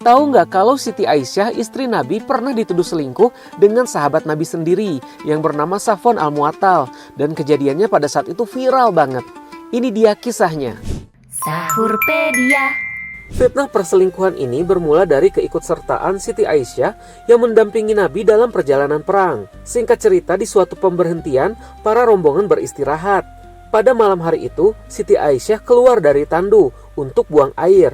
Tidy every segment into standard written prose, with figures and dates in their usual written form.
Tahu nggak kalau Siti Aisyah istri Nabi pernah dituduh selingkuh dengan sahabat Nabi sendiri yang bernama Safwan Al-Mu'attal. Dan kejadiannya pada saat itu viral banget. Ini dia kisahnya. Sahurpedia. Fitnah perselingkuhan ini bermula dari keikutsertaan Siti Aisyah yang mendampingi Nabi dalam perjalanan perang. Singkat cerita, di suatu pemberhentian, para rombongan beristirahat. Pada malam hari itu, Siti Aisyah keluar dari tandu untuk buang air.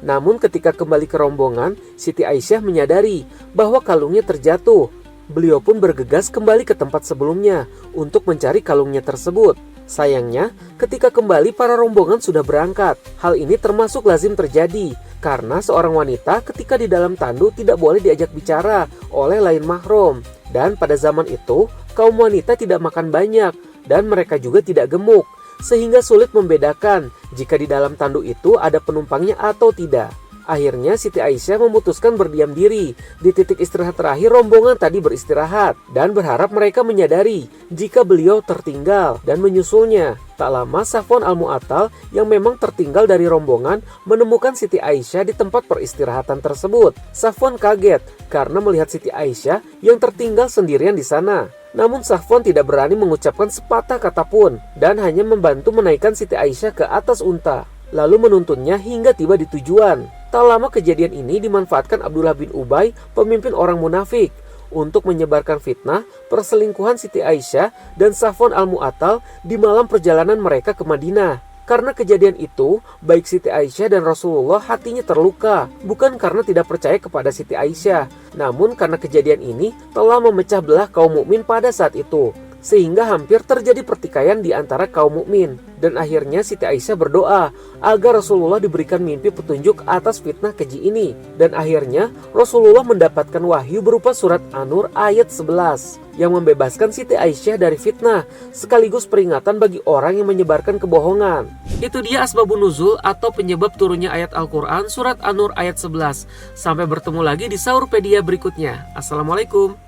Namun ketika kembali ke rombongan, Siti Aisyah menyadari bahwa kalungnya terjatuh. Beliau pun bergegas kembali ke tempat sebelumnya untuk mencari kalungnya tersebut. Sayangnya, ketika kembali para rombongan sudah berangkat. Hal ini termasuk lazim terjadi karena seorang wanita ketika di dalam tandu tidak boleh diajak bicara oleh lain mahram. Dan pada zaman itu, kaum wanita tidak makan banyak dan mereka juga tidak gemuk, sehingga sulit membedakan jika di dalam tandu itu ada penumpangnya atau tidak. Akhirnya Siti Aisyah memutuskan berdiam diri di titik istirahat terakhir rombongan tadi beristirahat dan berharap mereka menyadari jika beliau tertinggal dan menyusulnya. Tak lama Safwan Al-Mu'attal yang memang tertinggal dari rombongan menemukan Siti Aisyah di tempat peristirahatan tersebut. Safwan kaget karena melihat Siti Aisyah yang tertinggal sendirian di sana. Namun Safwan tidak berani mengucapkan sepatah kata pun dan hanya membantu menaikkan Siti Aisyah ke atas unta, lalu menuntunnya hingga tiba di tujuan. Tak lama kejadian ini dimanfaatkan Abdullah bin Ubay, pemimpin orang munafik, untuk menyebarkan fitnah perselingkuhan Siti Aisyah dan Safwan Al-Mu'attal di malam perjalanan mereka ke Madinah. Karena kejadian itu, baik Siti Aisyah dan Rasulullah hatinya terluka, bukan karena tidak percaya kepada Siti Aisyah, namun karena kejadian ini telah memecah belah kaum mukmin pada saat itu, sehingga hampir terjadi pertikaian di antara kaum mukmin. Dan akhirnya Siti Aisyah berdoa agar Rasulullah diberikan mimpi petunjuk atas fitnah keji ini. Dan akhirnya Rasulullah mendapatkan wahyu berupa surat An-Nur ayat 11 yang membebaskan Siti Aisyah dari fitnah, sekaligus peringatan bagi orang yang menyebarkan kebohongan. Itu dia asbabun nuzul atau penyebab turunnya ayat Al-Quran surat An-Nur ayat 11. Sampai bertemu lagi di Sahurpedia berikutnya. Assalamualaikum.